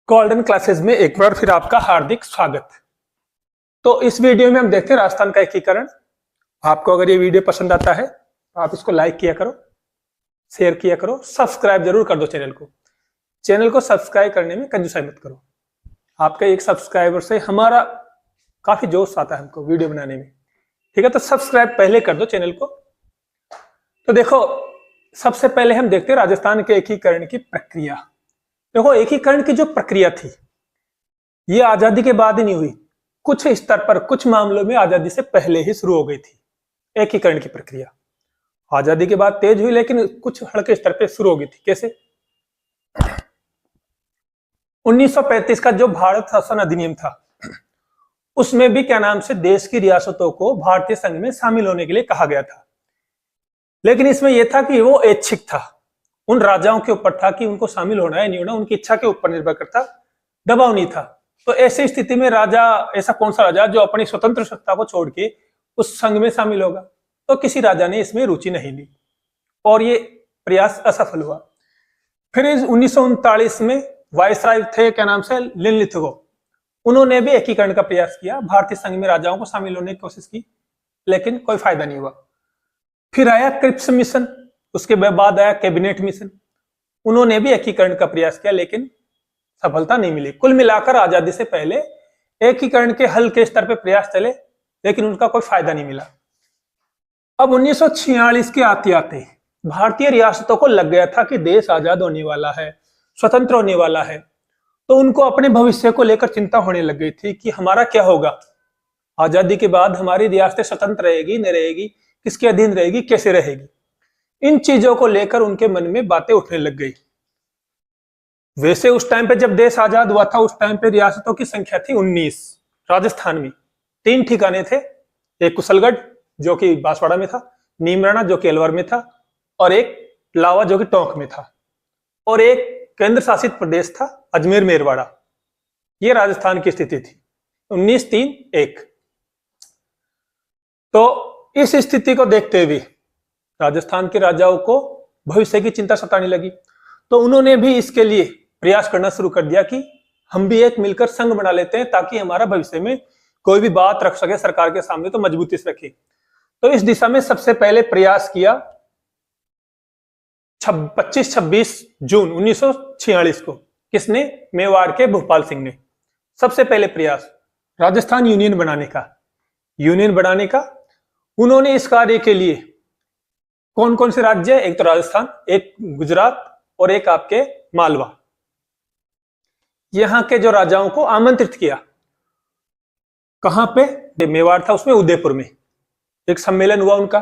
Golden classes में एक बार फिर आपका हार्दिक स्वागत। तो इस वीडियो में हम देखते हैं राजस्थान का एकीकरण। आपको अगर ये वीडियो पसंद आता है तो आप इसको लाइक किया करो, शेयर किया करो, सब्सक्राइब जरूर कर दो चैनल को सब्सक्राइब करने में कंजूसाई मत करो। आपके एक सब्सक्राइबर से हमारा काफी जोश आता है हमको वीडियो बनाने में। ठीक है, तो सब्सक्राइब पहले कर दो चैनल को। तो देखो, सबसे पहले हम देखते हैं राजस्थान के एकीकरण की प्रक्रिया। देखो, एकीकरण की जो प्रक्रिया थी ये आजादी के बाद ही नहीं हुई, कुछ स्तर पर कुछ मामलों में आजादी से पहले ही शुरू हो गई थी एकीकरण की प्रक्रिया। आजादी के बाद तेज हुई लेकिन कुछ हल्के स्तर पे शुरू हो गई थी। कैसे? 1935 का जो भारत शासन अधिनियम था उसमें भी क्या नाम से देश की रियासतों को भारतीय संघ में शामिल होने के लिए कहा गया था, लेकिन इसमें यह था कि वो ऐच्छिक था, उन राजाओं के ऊपर था कि उनको शामिल होना है नहीं होना, उनकी इच्छा के ऊपर निर्भर करता, दबाव नहीं था। तो ऐसी स्थिति में राजा, ऐसा कौन सा राजा जो अपनी स्वतंत्र सत्ता को छोड़ के उस संघ में शामिल होगा? तो किसी राजा ने इसमें रुचि नहीं ली और ये प्रयास असफल हुआ। फिर 1939 में वायसराय थे क्या नाम से लिनलिथगो, उन्होंने भी एकीकरण का प्रयास किया, भारतीय संघ में राजाओं को शामिल होने की कोशिश की, लेकिन कोई फायदा नहीं हुआ। फिर आया क्रिप्स मिशन, उसके बाद आया कैबिनेट मिशन, उन्होंने भी एकीकरण का प्रयास किया लेकिन सफलता नहीं मिली। कुल मिलाकर आजादी से पहले एकीकरण के हल्के स्तर पर प्रयास चले लेकिन उनका कोई फायदा नहीं मिला। अब 1946 के आते आते भारतीय रियासतों को लग गया था कि देश आजाद होने वाला है, स्वतंत्र होने वाला है, तो उनको अपने भविष्य को लेकर चिंता होने लग गई थी कि हमारा क्या होगा, आजादी के बाद हमारी रियासतें स्वतंत्र रहेगी नहीं रहेगी, किसके अधीन रहेगी, कैसे रहेगी। इन चीजों को लेकर उनके मन में बातें उठने लग गई। वैसे उस टाइम पे जब देश आजाद हुआ था उस टाइम पे रियासतों की संख्या थी 19। राजस्थान में 3 ठिकाने थे, एक कुशलगढ़ जो कि बांसवाड़ा में था, नीमराना जो कि अलवर में था, और एक लावा जो कि टोंक में था, और एक केंद्र शासित प्रदेश था अजमेर मेरवाड़ा। ये राजस्थान की स्थिति थी 19-3-1। तो इस स्थिति को देखते हुए राजस्थान के राजाओं को भविष्य की चिंता सताने लगी, तो उन्होंने भी इसके लिए प्रयास करना शुरू कर दिया कि हम भी एक मिलकर संघ बना लेते हैं ताकि हमारा भविष्य में कोई भी बात रख सके सरकार के सामने तो मजबूती से रखे। तो इस दिशा में सबसे पहले प्रयास किया 25-26 जून 1946 को। किसने? मेवाड़ के भूपाल सिंह ने सबसे पहले प्रयास राजस्थान यूनियन बनाने का। उन्होंने इस कार्य के लिए कौन कौन से राज्य, एक तो राजस्थान, एक गुजरात और एक आपके मालवा, यहां के जो राजाओं को आमंत्रित किया। कहां पे? मेवाड़ था, उसमें उदयपुर में एक सम्मेलन हुआ उनका।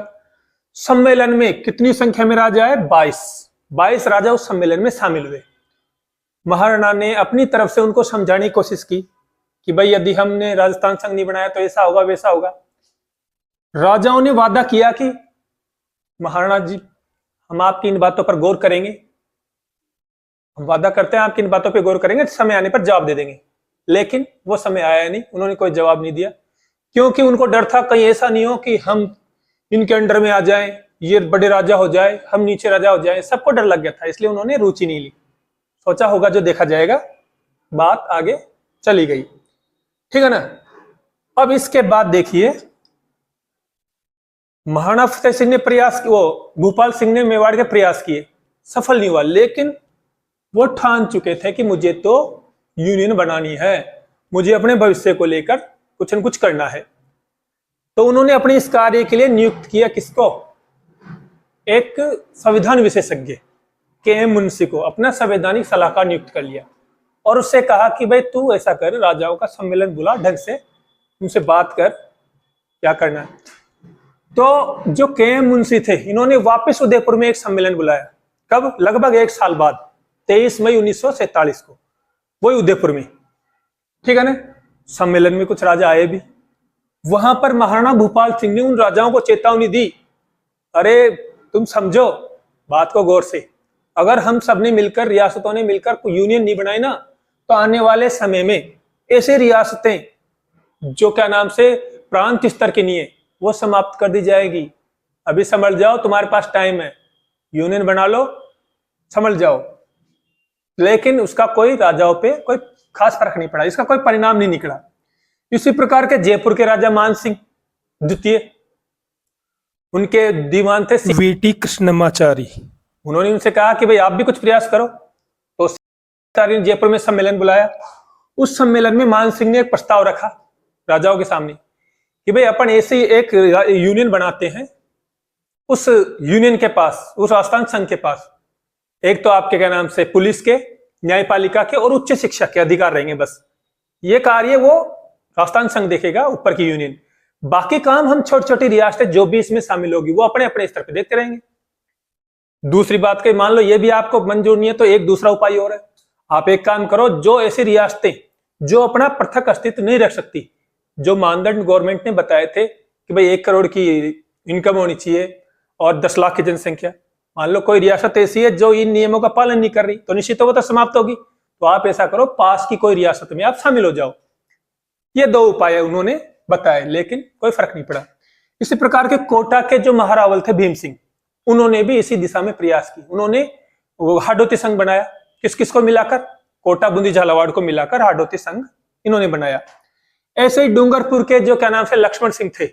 सम्मेलन में कितनी संख्या में राजा है? 22 राजा उस सम्मेलन में शामिल हुए। महाराणा ने अपनी तरफ से उनको समझाने की कोशिश की कि भाई यदि हमने राजस्थान संघ नहीं बनाया तो ऐसा होगा वैसा होगा। राजाओं ने वादा किया कि महाराणा जी, हम आपकी इन बातों पर गौर करेंगे, हम वादा करते हैं आपकी इन बातों पर गौर करेंगे, समय आने पर जवाब दे देंगे। लेकिन वो समय आया नहीं, उन्होंने कोई जवाब नहीं दिया, क्योंकि उनको डर था कहीं ऐसा नहीं हो कि हम इनके अंडर में आ जाएं, ये बड़े राजा हो जाए, हम नीचे राजा हो जाए। सबको डर लग गया था, इसलिए उन्होंने रुचि नहीं ली। सोचा होगा जो देखा जाएगा, बात आगे चली गई। ठीक है ना? अब इसके बाद देखिए, महाराणा फतेह सिंह ने प्रयास, वो भूपाल सिंह ने मेवाड़ के प्रयास किए, सफल नहीं हुआ, लेकिन वो ठान चुके थे कि मुझे तो यूनियन बनानी है, मुझे अपने भविष्य को लेकर कुछ न कुछ करना है। तो उन्होंने अपने इस कार्य के लिए नियुक्त किया किसको? एक संविधान विशेषज्ञ के मुंशी को अपना संवैधानिक सलाहकार नियुक्त कर लिया और उससे कहा कि भाई तू ऐसा कर, राजाओं का सम्मेलन बुला, ढंग से उनसे बात कर, क्या करना है। तो जो के मुंशी थे, इन्होंने वापस उदयपुर में एक सम्मेलन बुलाया। कब? लगभग 1 साल बाद, 23 मई 1947 को, वही उदयपुर में। ठीक है ना? सम्मेलन में कुछ राजा आए भी। वहां पर महाराणा भूपाल सिंह ने उन राजाओं को चेतावनी दी, अरे तुम समझो बात को गौर से, अगर हम सबने मिलकर, रियासतों ने मिलकर कोई यूनियन नहीं बनाई ना, तो आने वाले समय में ऐसे रियासतें जो क्या नाम से प्रांत स्तर की नहीं है वो समाप्त कर दी जाएगी। अभी समझ जाओ, तुम्हारे पास टाइम है, यूनियन बना लो, समझ जाओ। लेकिन उसका कोई राजाओं पे कोई खास फर्क नहीं पड़ा, इसका कोई परिणाम नहीं निकला। इसी प्रकार के जयपुर के राजा मान सिंह द्वितीय, उनके दीवान थे वीटी कृष्णमाचारी। उन्होंने उनसे कहा कि भाई आप भी कुछ प्रयास करो, तो ने जयपुर में सम्मेलन बुलाया। उस सम्मेलन में मान सिंह ने एक प्रस्ताव रखा राजाओं के सामने कि भाई अपन ऐसे ही एक यूनियन बनाते हैं, उस यूनियन के पास, उस राजस्थान संघ के पास एक तो आपके क्या नाम से पुलिस के, न्यायपालिका के और उच्च शिक्षा के अधिकार रहेंगे। बस ये कार्य वो राजस्थान संघ देखेगा, ऊपर की यूनियन। बाकी काम हम छोटी छोटी रियासतें जो भी इसमें शामिल होगी वो अपने अपने स्तर पे देखते रहेंगे। दूसरी बात के मान लो ये भी आपको मंजूर नहीं है तो एक दूसरा उपाय और है, आप एक काम करो, जो ऐसी रियासतें जो अपना पृथक अस्तित्व नहीं रख सकती, जो मानदंड गवर्नमेंट ने बताए थे कि भाई 1 करोड़ की इनकम होनी चाहिए और 10 लाख की जनसंख्या, मान लो कोई रियासत ऐसी है जो इन नियमों का पालन नहीं कर रही, तो निश्चित वो तो समाप्त होगी। तो आप ऐसा करो, पास की कोई रियासत में आप शामिल हो जाओ। ये 2 उपाय उन्होंने बताए, लेकिन कोई फर्क नहीं पड़ा। इसी प्रकार के कोटा के जो महारावल थे भीम सिंह, उन्होंने भी इसी दिशा में प्रयास की। उन्होंने हाडोती संघ बनाया, किस किस को मिलाकर, कोटा बूंदी झालावाड़ को मिलाकर हाडोती संघ इन्होंने बनाया। ऐसे ही डूंगरपुर के जो क्या नाम से लक्ष्मण सिंह थे,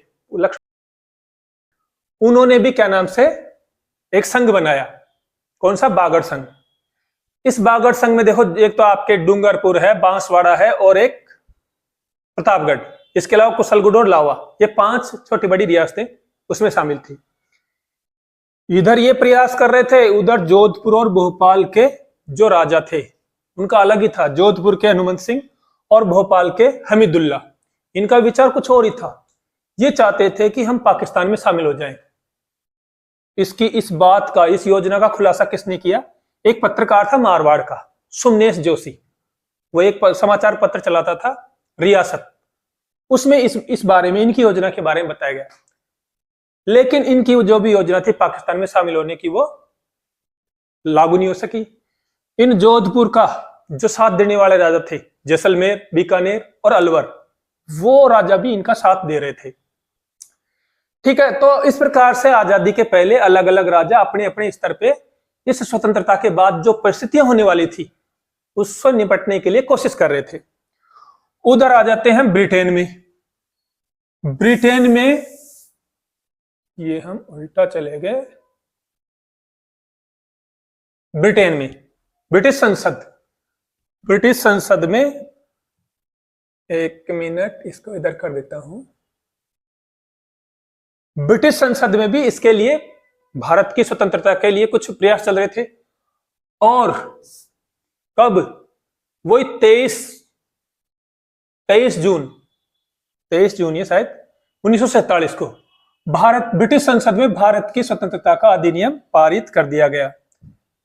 उन्होंने भी क्या नाम से एक संघ बनाया। कौन सा? बागड़ संघ। इस बागड़ संघ में देखो, एक तो आपके डूंगरपुर है, बांसवाड़ा है और एक प्रतापगढ़, इसके अलावा कुशलगढ़ और लावा, ये 5 छोटी बड़ी रियासतें उसमें शामिल थी। इधर ये प्रयास कर रहे थे, उधर जोधपुर और भोपाल के जो राजा थे उनका अलग ही था। जोधपुर के हनुमंत सिंह और भोपाल के हमीदुल्ला, इनका विचार कुछ और ही था। ये चाहते थे कि हम पाकिस्तान में शामिल हो जाएं। इस बात का, इस योजना का खुलासा किसने किया? एक पत्रकार था मारवाड़ का, सुमनेश जोशी। वो एक समाचार पत्र चलाता था रियासत, उसमें इस बारे में, इनकी योजना के बारे में बताया गया। लेकिन इनकी जो भी योजना थी पाकिस्तान में शामिल होने की, वो लागू नहीं हो सकी। इन जोधपुर का जो साथ देने वाले राजा थे, जैसलमेर, बीकानेर और अलवर, वो राजा भी इनका साथ दे रहे थे। ठीक है, तो इस प्रकार से आजादी के पहले अलग अलग राजा अपने अपने स्तर पे इस स्वतंत्रता के बाद जो परिस्थितियां होने वाली थी उससे निपटने के लिए कोशिश कर रहे थे। उधर आ जाते हैं ब्रिटेन में। ब्रिटेन में ये हम उल्टा चले गए। ब्रिटेन में ब्रिटिश संसद में, एक मिनट इसको इधर कर देता हूं। ब्रिटिश संसद में भी इसके लिए, भारत की स्वतंत्रता के लिए कुछ प्रयास चल रहे थे। और कब? वही 23 जून ये शायद 1947 को ब्रिटिश संसद में भारत की स्वतंत्रता का अधिनियम पारित कर दिया गया।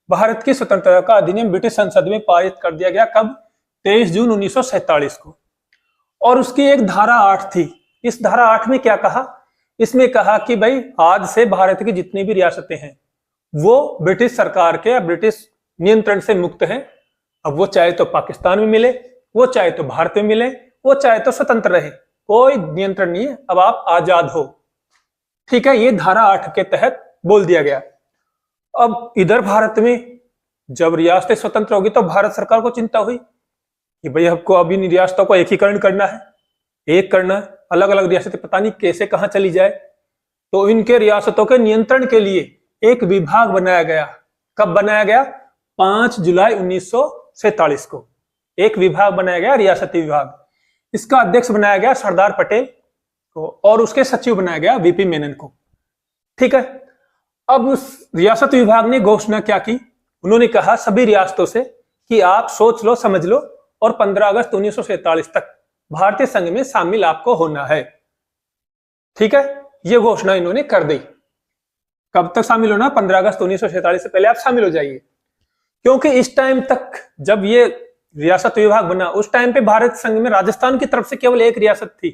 भारत की स्वतंत्रता का अधिनियम ब्रिटिश संसद में पारित कर दिया गया। कब? 23 जून 1947 को। और उसकी एक धारा 8 थी। इस धारा 8 में क्या कहा? इसमें कहा कि भाई आज से भारत की जितनी भी रियासतें हैं वो ब्रिटिश सरकार के या ब्रिटिश नियंत्रण से मुक्त हैं। अब वो चाहे तो पाकिस्तान में मिले, वो चाहे तो भारत में मिले, वो चाहे तो स्वतंत्र रहे, कोई नियंत्रण नहीं है, अब आप आजाद हो। ठीक है, ये धारा 8 के तहत बोल दिया गया। अब इधर भारत में जब रियासतें स्वतंत्र होगी तो भारत सरकार को चिंता हुई कि भाई हमको अब इन रियासतों को एकीकरण करना है, एक करना है। अलग अलग रियासतें पता नहीं कैसे कहां चली जाए, तो इनके रियासतों के नियंत्रण के लिए एक विभाग बनाया गया। कब बनाया गया? 5 जुलाई 1947 को एक विभाग बनाया गया, रियासती विभाग। इसका अध्यक्ष बनाया गया सरदार पटेल को और उसके सचिव बनाया गया वीपी मेनन को। ठीक है, अब उस रियासत विभाग ने घोषणा क्या की? उन्होंने कहा सभी रियासतों से कि आप सोच लो, समझ लो और 15 अगस्त 1947 तक भारतीय संघ में शामिल आपको होना है। ठीक है, यह घोषणा इन्होंने कर दी। कब तक शामिल होना? 15 अगस्त 1947 से पहले आप शामिल हो जाइए। क्योंकि इस टाइम तक जब ये रियासत विभाग बना, उस टाइम पे भारत संघ में राजस्थान की तरफ से केवल एक रियासत थी,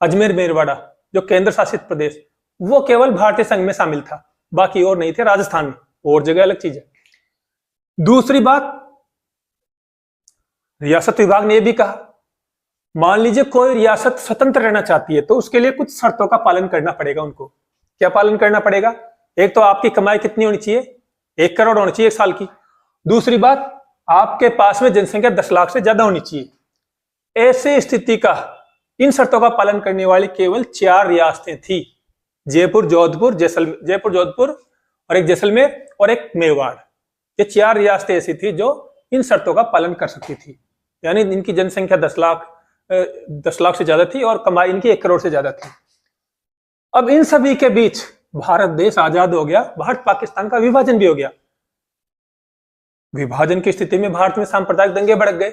अजमेर मेरवाड़ा, जो केंद्र शासित प्रदेश, वो केवल भारतीय संघ में शामिल था, बाकी और नहीं थे राजस्थान में, और जगह अलग चीज है। दूसरी बात, रियासत विभाग ने यह भी कहा मान लीजिए कोई रियासत स्वतंत्र रहना चाहती है तो उसके लिए कुछ शर्तों का पालन करना पड़ेगा उनको। क्या पालन करना पड़ेगा? एक तो आपकी कमाई कितनी होनी चाहिए? 1 करोड़ होनी चाहिए 1 साल की। दूसरी बात, आपके पास में जनसंख्या 10 लाख से ज्यादा होनी चाहिए। ऐसी स्थिति का इन शर्तों का पालन करने वाली केवल 4 रियासतें थी, जयपुर, जोधपुर और एक जैसलमेर और एक मेवाड़। ये 4 रियासतें ऐसी थी जो इन शर्तों का पालन कर सकती थी, यानी इनकी जनसंख्या 10 लाख से ज्यादा थी और कमाई इनकी 1 करोड़ से ज्यादा थी। अब इन सभी के बीच भारत देश आजाद हो गया, भारत पाकिस्तान का विभाजन भी हो गया। विभाजन की स्थिति में भारत में सांप्रदायिक दंगे भड़क गए।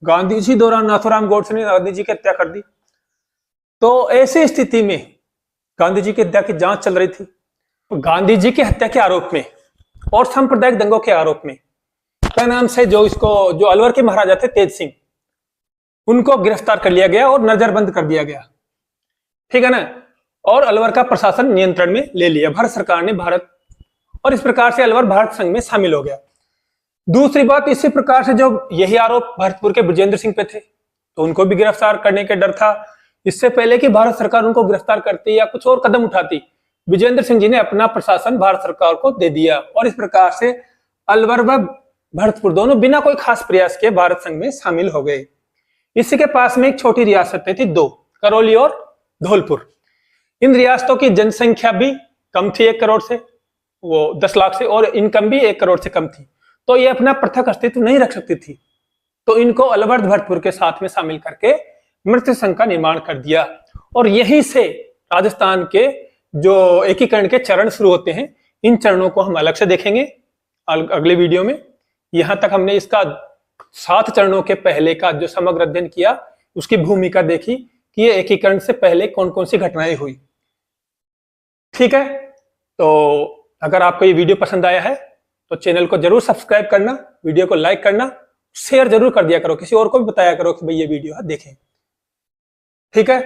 गांधी जी दौरान नाथूराम गोडसे ने गांधी जी की हत्या कर दी। तो ऐसी स्थिति में गांधी जी की हत्या की जांच चल रही थी। तो गांधी जी की हत्या के आरोप में और सांप्रदायिक दंगों के आरोप में क्या नाम से जो अलवर के महाराजा थे तेज सिंह, उनको गिरफ्तार कर लिया गया और नजरबंद कर दिया गया, ठीक है ना। और अलवर का प्रशासन नियंत्रण में ले लिया भारत सरकार ने और इस प्रकार से अलवर भारत संघ में शामिल हो गया। दूसरी बात, इसी प्रकार से जो यही आरोप भरतपुर के बृजेंद्र सिंह पे थे, तो उनको भी गिरफ्तार करने का डर था। इससे पहले कि भारत सरकार उनको गिरफ्तार करती या कुछ और कदम उठाती, विजेंद्र सिंह जी ने अपना प्रशासन भारत सरकार को दे दिया और इस प्रकार से अलवर व भरतपुर दोनों बिना कोई खास प्रयास के भारत संघ में शामिल हो गए। इसी के पास में एक छोटी रियासतें थी, 2, करौली और धौलपुर। इन रियासतों की जनसंख्या भी कम थी 1 करोड़ से, वो 10 लाख से, और इनकम भी 1 करोड़ से कम थी, तो ये अपना पृथक अस्तित्व नहीं रख सकती थी। तो इनको अलवर भरतपुर के साथ में शामिल करके मृत्यु संघ का निर्माण कर दिया और यहीं से राजस्थान के जो एकीकरण के चरण शुरू होते हैं। इन चरणों को हम अलग से देखेंगे अगले वीडियो में। यहां तक हमने इसका 7 चरणों के पहले का जो समग्र अध्ययन किया, उसकी भूमिका देखी कि ये एकीकरण से पहले कौन कौन सी घटनाएं हुई, ठीक है। तो अगर आपको ये वीडियो पसंद आया है तो चैनल को जरूर सब्सक्राइब करना, वीडियो को लाइक करना, शेयर जरूर कर दिया करो, किसी और को भी बताया करो कि भाई ये वीडियो है देखें, ठीक है।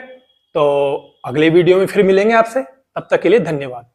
तो अगले वीडियो में फिर मिलेंगे आपसे, तब तक के लिए धन्यवाद।